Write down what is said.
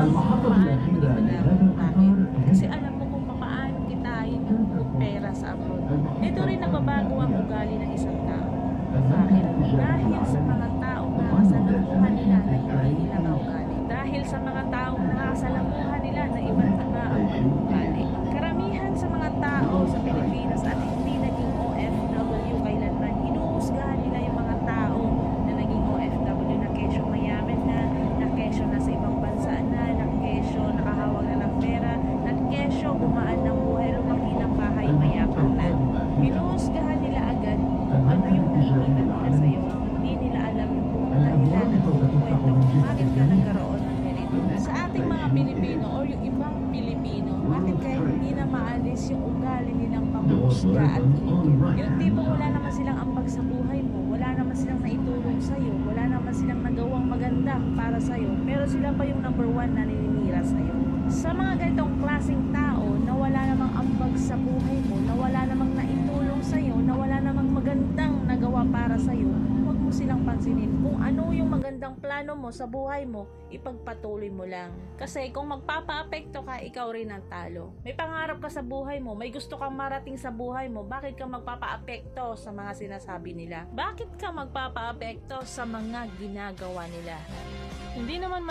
alam mo kung paano manimanakot. Bakit? Kasi alam mo kung paano kitain yung pera sa abroad. Dito rin nagbabago ang ugali ng isang tao. Bakit? Dahil sa mga taong nakasalamuhan nila na hindi nila kaugali. Dahil sa mga taong nakasalamuhan nila na iba't iba ang pag-ugali. Karamihan sa mga tao sa Pilipinas at hindi naging OFW kailanman, hinuhusgahan nila yung mga tao na naging OFW na kesyo mayaman na kesyo nasa ibang bansa na kesyo nakahawak na ng pera, na kesyo gumaan ng buhay, lumaki ng bahay, mayapang na. Hinuhusgahan nila agad kung ano yung nakikita nila sa'yo. Hindi nila alam yung buong dahilan at buong kwento kung bakit ka nagkaroon ng ganito. Sa ating mga Pilipino o yung ibang Pilipino, bakit kaya hindi na maalis yung ugali nilang panghuhusga at ingit? Yung tipong wala naman silang ambag sa buhay mo, wala naman silang naitulong sa'yo, wala naman silang nagawang maganda para sa'yo, pero sila pa yung number one na naninira sa'yo. Sa mga ganitong klaseng tao na wala namang ambag sa buhay mo, na wala namang naitulong sa'yo, na wala namang magandang nagawa para sa'yo, huwag mo silang pansinin. Kung ano yung magandang plano mo sa buhay mo, ipagpatuloy mo lang. Kasi kung magpapa-apekto ka, ikaw rin ang talo. May pangarap ka sa buhay mo, may gusto kang marating sa buhay mo, bakit ka magpapa-apekto sa mga sinasabi nila? Bakit ka magpapa-apekto sa mga ginagawa nila? Hindi naman